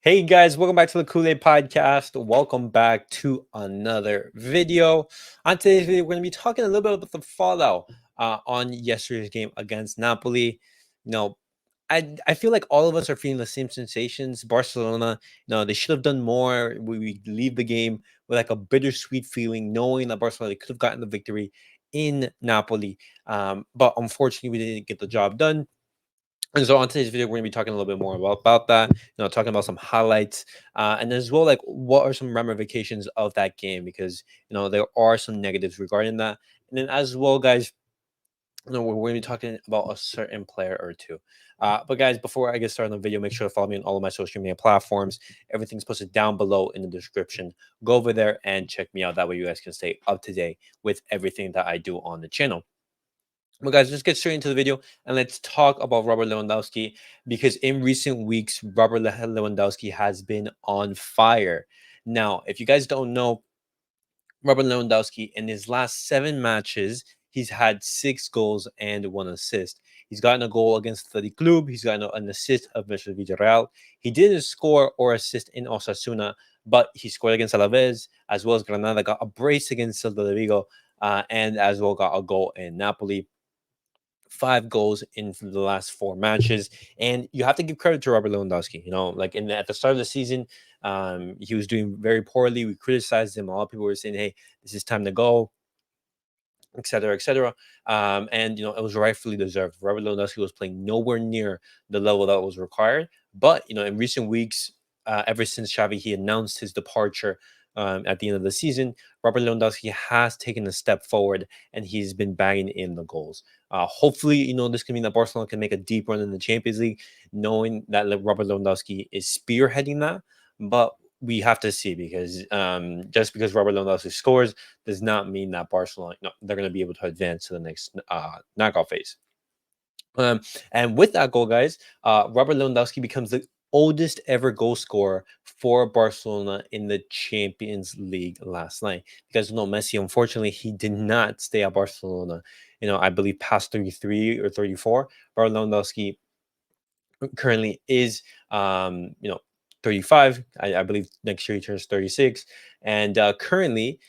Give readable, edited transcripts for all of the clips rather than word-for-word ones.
Hey guys, welcome back to the CulePodcast. Welcome back to another video. On today's video, we're going to be talking a little bit about the fallout on yesterday's game against Napoli. You know, I feel like all of us are feeling the same sensations. Barcelona, they should have done more. We leave the game with like a bittersweet feeling, knowing that Barcelona could have gotten the victory in Napoli. But unfortunately, we didn't get the job done. And so on today's video, we're gonna be talking a little bit more about that, talking about some highlights, and as well, like what are some ramifications of that game, because there are some negatives regarding that. And then as well, guys, we're going to be talking about a certain player or two. But guys, before I get started on the video, make sure to follow me on all of my social media platforms. Everything's posted down below in the description. Go over there and check me out. That way you guys can stay up to date with everything that I do on the channel. Well, guys, let's get straight into the video and let's talk about Robert Lewandowski, because in recent weeks, Lewandowski has been on fire. Now, if you guys don't know, Robert Lewandowski, in his last 7 matches, he's had 6 goals and 1 assist. He's gotten a goal against the club. He's gotten an assist versus Villarreal. He didn't score or assist in Osasuna, but he scored against Alaves, as well as Granada, got a brace against Celta de Vigo, and as well got a goal in Napoli. 5 goals in the last 4 matches, and you have to give credit to Robert Lewandowski. Like at the start of the season, he was doing very poorly. We criticized him. A lot of people were saying, "Hey, this is time to go," etc., etc. And it was rightfully deserved. Robert Lewandowski was playing nowhere near the level that was required. But in recent weeks, ever since Xavi he announced his departure at the end of the season, Robert Lewandowski has taken a step forward and he's been bagging in the goals. Hopefully, this can mean that Barcelona can make a deep run in the Champions League, knowing that Robert Lewandowski is spearheading that. But we have to see, because just because Robert Lewandowski scores does not mean that Barcelona, they're going to be able to advance to the next knockout phase. Um, and with that goal, guys, Robert Lewandowski becomes the oldest ever goal scorer for Barcelona in the Champions League last night. You guys know Messi, unfortunately, he did not stay at Barcelona, I believe past 33 or 34. Robert Lewandowski currently is 35. I believe next year he turns 36. And currently,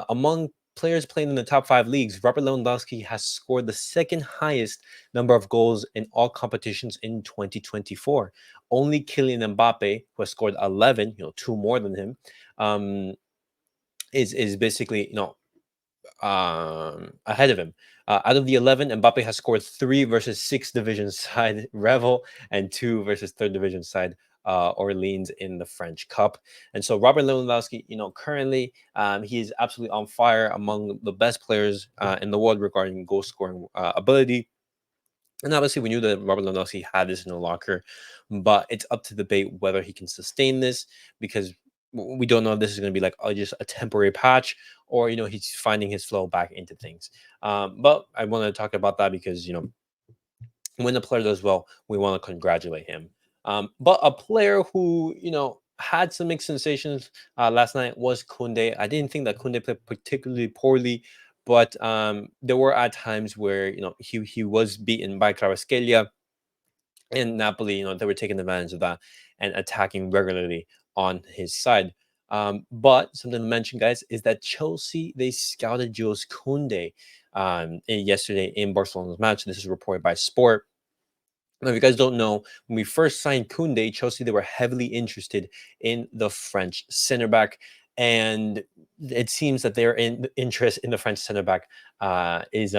among players playing in the top 5 leagues, Robert Lewandowski has scored the second highest number of goals in all competitions in 2024. Only Kylian Mbappe, who has scored 11, two more than him, is basically ahead of him. Out of the 11, Mbappe has scored 3 versus 6 division side Revel, and 2 versus 3rd division side Orleans in the French Cup. And so Robert Lewandowski, currently he is absolutely on fire, among the best players in the world regarding goal scoring ability. And obviously, we knew that Robert Lewandowski had this in the locker, but it's up to debate whether he can sustain this, because we don't know if this is going to be like just a temporary patch, or he's finding his flow back into things. But I want to talk about that because when a player does well, we want to congratulate him. But a player who had some mixed sensations last night was Kounde. I didn't think that Kounde played particularly poorly, but there were at times where he was beaten by Kvaratskhelia and Napoli. They were taking advantage of that and attacking regularly on his side. But something to mention, guys, is that Chelsea, they scouted Jules Kounde yesterday in Barcelona's match. This is reported by Sport. Now, if you guys don't know, when we first signed Kounde, Chelsea, they were heavily interested in the French center back. And it seems that their interest in the French center back is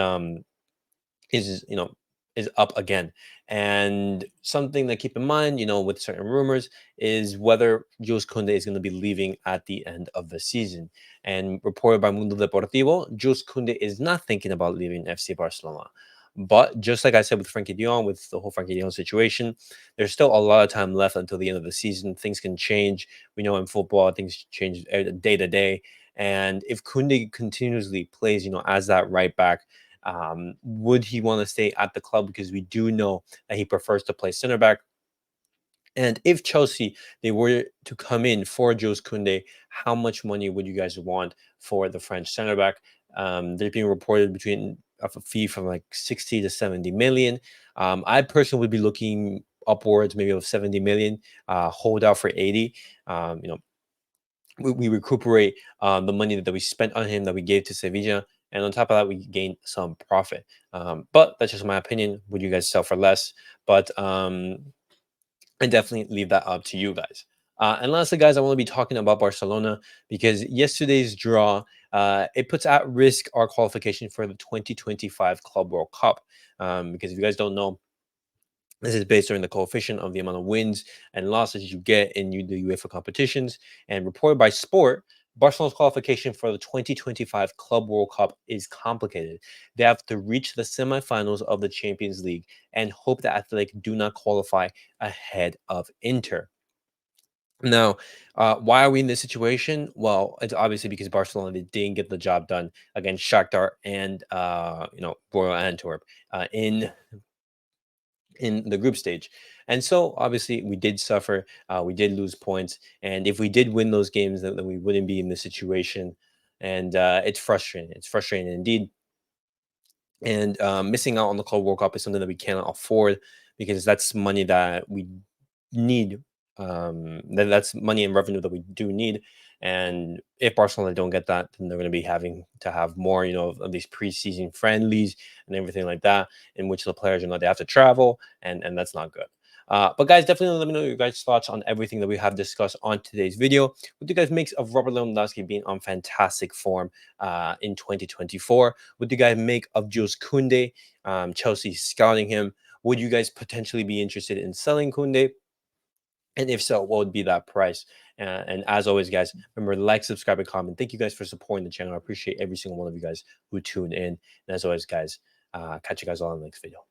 is you know is up again. And something to keep in mind, with certain rumors, is whether Jules Kounde is going to be leaving at the end of the season. And reported by Mundo Deportivo, Jules Kounde is not thinking about leaving FC Barcelona. But just like I said with Frankie de Jong, with the whole Frankie de Jong situation, there's still a lot of time left until the end of the season. Things can change. We know in football, things change day to day. And if Kounde continuously plays, as that right back, would he want to stay at the club? Because we do know that he prefers to play center back. And if Chelsea, they were to come in for Jules Kounde, how much money would you guys want for the French center back? They're being reported between a fee from like 60 to 70 million. I personally would be looking upwards maybe of 70 million, hold out for 80. You know, we recuperate the money that we spent on him that we gave to Sevilla, and on top of that, we gain some profit. But that's just my opinion. Would you guys sell for less? But I definitely leave that up to you guys. And lastly, guys, I want to be talking about Barcelona because yesterday's draw it puts at risk our qualification for the 2025 Club World Cup. Because if you guys don't know, this is based on the coefficient of the amount of wins and losses you get in the UEFA competitions. And reported by Sport, Barcelona's qualification for the 2025 Club World Cup is complicated. They have to reach the semifinals of the Champions League and hope that Athletic do not qualify ahead of Inter. Now, why are we in this situation? Well, it's obviously because Barcelona they didn't get the job done against Shakhtar and Royal Antwerp in the group stage. And so obviously we did suffer, we did lose points, and if we did win those games, then we wouldn't be in this situation. And it's frustrating. It's frustrating indeed. And missing out on the Club World Cup is something that we cannot afford because that's money that we need. That's money and revenue that we do need. And if Barcelona don't get that, then they're going to be having to have more, of these preseason friendlies and everything like that, in which the players, they have to travel, and that's not good. But guys, definitely let me know your guys' thoughts on everything that we have discussed on today's video. What do you guys make of Robert Lewandowski being on fantastic form in 2024? What do you guys make of Jules Kounde? Chelsea scouting him. Would you guys potentially be interested in selling Kounde? And if so, what would be that price? And as always, guys, remember to like, subscribe, and comment. Thank you guys for supporting the channel. I appreciate every single one of you guys who tuned in. And as always, guys, catch you guys all in the next video.